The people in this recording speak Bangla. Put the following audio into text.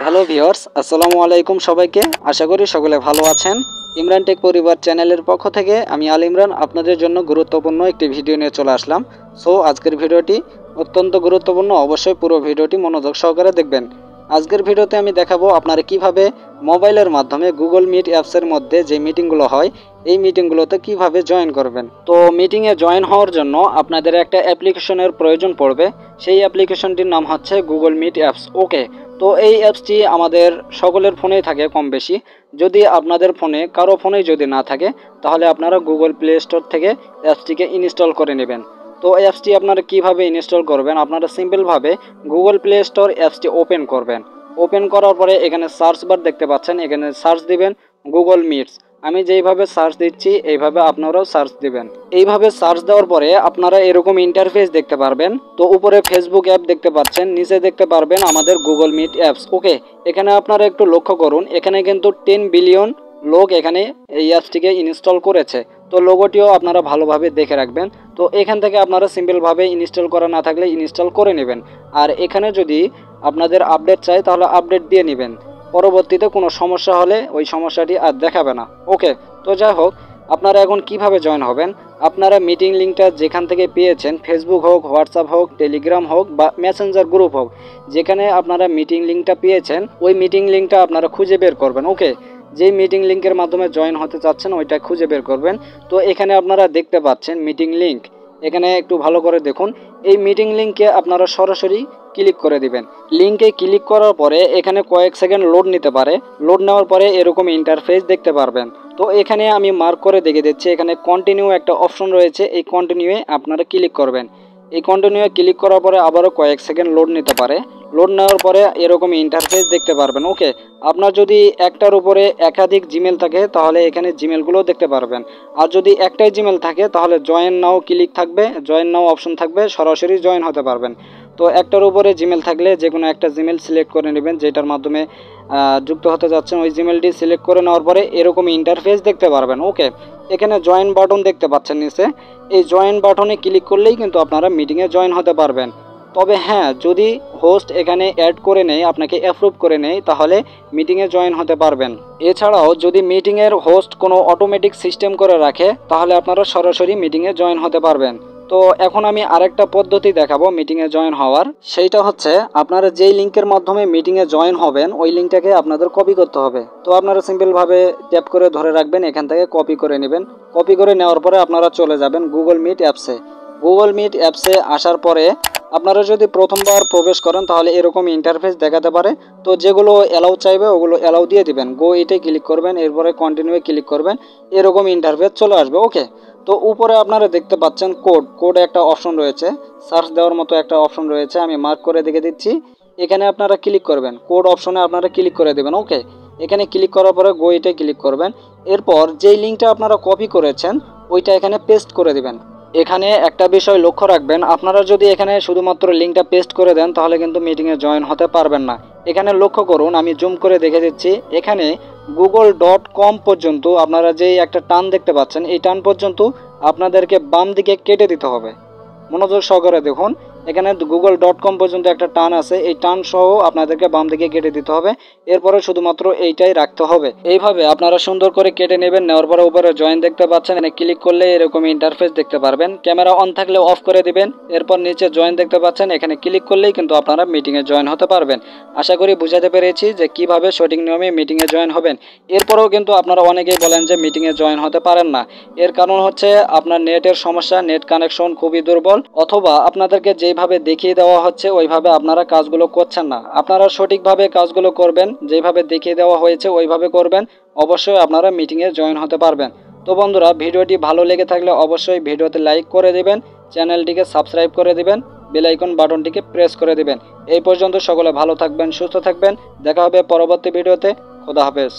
হ্যালো ভিউয়ার্স, আসসালামু আলাইকুম সবাইকে। আশা করি সকলে ভালো আছেন। ইমরান টেক পরিবার চ্যানেলের পক্ষ থেকে আমি আল ইমরান আপনাদের জন্য গুরুত্বপূর্ণ একটি ভিডিও নিয়ে চলে আসলাম। সো আজকের ভিডিওটি অত্যন্ত গুরুত্বপূর্ণ, অবশ্যই পুরো ভিডিওটি মনোযোগ সহকারে দেখবেন। আজকের ভিডিওতে আমি দেখাবো আপনারা কিভাবে মোবাইলের মাধ্যমে গুগল মিট অ্যাপসের মধ্যে যে মিটিংগুলো হয় এই মিটিংগুলোতে কিভাবে জয়েন করবেন। তো মিটিংয়ে জয়েন হওয়ার জন্য আপনাদের একটা অ্যাপ্লিকেশনের প্রয়োজন পড়বে। সেই অ্যাপ্লিকেশনটির নাম হচ্ছে গুগল মিট অ্যাপস। ওকে, তো এই অ্যাপসটি আমাদের সকলের ফোনেই থাকে কম বেশি। যদি আপনাদের ফোনে কারো ফোনেই যদি না থাকে তাহলে আপনারা গুগল প্লে স্টোর থেকে অ্যাপসটিকে ইনস্টল করে নেবেন। তো অ্যাপসটি আপনারা কিভাবে ইনস্টল করবেন, আপনারা সিম্পলভাবে গুগল প্লে স্টোর অ্যাপসটি ওপেন করবেন। ওপেন করার পরে এখানে সার্চ বার দেখতে পাচ্ছেন, এখানে সার্চ দিবেন গুগল মিটস। আমি যেইভাবে সার্চ দিচ্ছি এইভাবে আপনারাও সার্চ দিবেন। এইভাবে সার্চ দেওয়ার পরে আপনারা এরকম ইন্টারফেস দেখতে পারবেন। তো উপরে ফেসবুক অ্যাপ দেখতে পাচ্ছেন, নিচে দেখতে পারবেন আমাদের গুগল মিট অ্যাপস। ওকে, এখানে আপনারা একটু লক্ষ্য করুন, এখানে কিন্তু 10 বিলিয়ন লোক এখানে এই অ্যাপসটিকে ইনস্টল করেছে। তো লোগোটিও আপনারা ভালোভাবে দেখে রাখবেন। তো এখান থেকে আপনারা সিম্পলভাবে ইনস্টল করা না থাকলে ইনস্টল করে নেবেন। আর এখানে যদি আপনাদের আপডেট চাই তাহলে আপডেট দিয়ে নেবেন। পরবর্তীতে কোনো সমস্যা হলে ওই সমস্যাটি আর দেখাবে না। ওকে, তো যাই হোক, আপনারা এখন কিভাবে জয়েন হবেন, আপনারা মিটিং লিঙ্কটা যেখান থেকে পেয়েছেন, ফেসবুক হোক, হোয়াটসঅ্যাপ হোক, টেলিগ্রাম হোক বা মেসেঞ্জার গ্রুপ হোক, যেখানে আপনারা মিটিং লিঙ্কটা পেয়েছেন ওই মিটিং লিঙ্কটা আপনারা খুঁজে বের করবেন। ওকে, যেই মিটিং লিঙ্কের মাধ্যমে জয়েন হতে চাচ্ছেন ওইটা খুঁজে বের করবেন। তো এখানে আপনারা দেখতে পাচ্ছেন মিটিং লিঙ্ক, এখানে একটু ভালো করে দেখুন। এই মিটিং লিঙ্কে আপনারা সরাসরি ক্লিক করে দিবেন। লিঙ্কে ক্লিক করার পরে এখানে কয়েক সেকেন্ড লোড নিতে পারে। লোড নেওয়ার পরে এরকম ইন্টারফেস দেখতে পারবেন। তো এখানে আমি মার্ক করে দেখে দিচ্ছি, এখানে কন্টিনিউ একটা অপশন রয়েছে, এই কন্টিনিউয়ে আপনারা ক্লিক করবেন। এই কন্টিনিউয়ে ক্লিক করার পরে আবারও কয়েক সেকেন্ড লোড নিতে পারে। লোড নেওয়ার পরে এরকম ইন্টারফেস দেখতে পারবেন। ওকে, আপনার যদি একটার উপরে একাধিক জিমেল থাকে তাহলে এখানে জিমেলগুলো দেখতে পারবেন। আর যদি একটাই জিমেল থাকে তাহলে জয়েন নাও ক্লিক থাকবে, জয়েন নাও অপশন থাকবে, সরাসরি জয়েন হতে পারবেন। তো একটার উপরে জিমেল থাকলে যে কোনো একটা জিমেল সিলেক্ট করে নেবেন, যেটার মাধ্যমে যুক্ত হতে যাচ্ছেন ওই জিমেলটি সিলেক্ট করে নেওয়ার পরে এরকম ইন্টারফেস দেখতে পারবেন। ওকে, এখানে জয়েন বাটন দেখতে পাচ্ছেন নিচে, এই জয়েন বাটনে ক্লিক করলেই কিন্তু আপনারা মিটিংয়ে জয়েন হতে পারবেন। তবে হ্যাঁ, যদি হোস্ট এখানে অ্যাড করে নেয়, আপনাকে অ্যাপ্রুভ করে নেয়, তাহলে মিটিংয়ে জয়েন হতে পারবেন। এছাড়াও যদি মিটিংয়ের হোস্ট কোনো অটোমেটিক সিস্টেম করে রাখে তাহলে আপনারা সরাসরি মিটিংয়ে জয়েন হতে পারবেন। তো এখন আমি আরেকটা পদ্ধতি দেখাবো মিটিংয়ে জয়েন হওয়ার। সেইটা হচ্ছে আপনারা যেই লিঙ্কের মাধ্যমে মিটিংয়ে জয়েন হবেন ওই লিঙ্কটাকে আপনাদের কপি করতে হবে। তো আপনারা সিম্পলভাবে ট্যাপ করে ধরে রাখবেন, এখান থেকে কপি করে নেবেন। কপি করে নেওয়ার পরে আপনারা চলে যাবেন গুগল মিট অ্যাপসে। গুগল মিট অ্যাপসে আসার পরে আপনারা যদি প্রথমবার প্রবেশ করেন তাহলে এরকম ইন্টারফেস দেখাতে পারে। তো যেগুলো অ্যালাউ চাইবে ওগুলো অ্যালাউ দিয়ে দিবেন, গো ইটে ক্লিক করবেন, এরপরে কন্টিনিউয়ে ক্লিক করবেন, এরকম ইন্টারফেস চলে আসবে। ওকে, তো উপরে আপনারা দেখতে পাচ্ছেন কোড একটা অপশন রয়েছে, সার্চ দেওয়ার মতো একটা অপশন রয়েছে, আমি মার্ক করে দেখে দিচ্ছি। এখানে আপনারা ক্লিক করবেন, কোড অপশনে আপনারা ক্লিক করে দেবেন। ওকে, এখানে ক্লিক করার পরে গো ইটে ক্লিক করবেন। এরপর যেই লিঙ্কটা আপনারা কপি করেছেন ওইটা এখানে পেস্ট করে দিবেন। এখানে একটা বিষয় লক্ষ্য রাখবেন, আপনারা যদি এখানে শুধুমাত্র লিঙ্কটা পেস্ট করে দেন তাহলে কিন্তু মিটিংয়ে জয়েন হতে পারবেন না। এখানে লক্ষ্য করুন, আমি জুম করে দেখে দিচ্ছি, এখানে google.com পর্যন্ত আপনারা যেই একটা টান দেখতে পাচ্ছেন এই টান পর্যন্ত আপনাদেরকে বাম দিকে কেটে দিতে হবে। মনোযোগ সহকারে দেখুন, এখানে google.com পর্যন্ত একটা টান আছে, এই টান সহ আপনাদেরকে বাম দিকে কেটে দিতে হবে। এরপরে শুধুমাত্র এইটাই রাখতে হবে। এইভাবে আপনারা সুন্দর করে কেটে নেবেন। নেওয়ার পরে উপরে জয়েন দেখতে পাচ্ছেন, এখানে ক্লিক করলে এরকম ইন্টারফেস দেখতে পারবেন। ক্যামেরা অন থাকলে অফ করে দিবেন। এরপর নিচে জয়েন দেখতে পাচ্ছেন, এখানে ক্লিক করলেই কিন্তু আপনারা মিটিংয়ে জয়েন হতে পারবেন। আশা করি বুঝাতে পেরেছি যে কিভাবে সঠিক নিয়মে মিটিংয়ে জয়েন হবেন। এরপরেও কিন্তু আপনারা অনেকেই বলেন যে মিটিংয়ে জয়েন হতে পারেন না। এর কারণ হচ্ছে আপনার নেটের সমস্যা, নেট কানেকশন খুবই দুর্বল, অথবা আপনাদেরকে যেভাবে দেখিয়ে দেওয়া হচ্ছে ওইভাবে আপনারা কাজগুলো করছেন না। আপনারা সঠিকভাবে কাজগুলো করবেন, যেভাবে দেখিয়ে দেওয়া হয়েছে ওইভাবে করবেন, অবশ্যই আপনারা মিটিংয়ে জয়েন হতে পারবেন। তো বন্ধুরা, ভিডিওটি ভালো লেগে থাকলে অবশ্যই ভিডিওতে লাইক করে দিবেন, চ্যানেলটিকে সাবস্ক্রাইব করে দিবেন, বেল আইকন বাটনটিকে প্রেস করে দিবেন। এই পর্যন্ত সকলে ভালো থাকবেন, সুস্থ থাকবেন। দেখা হবে পরবর্তী ভিডিওতে। খোদা হাফেজ।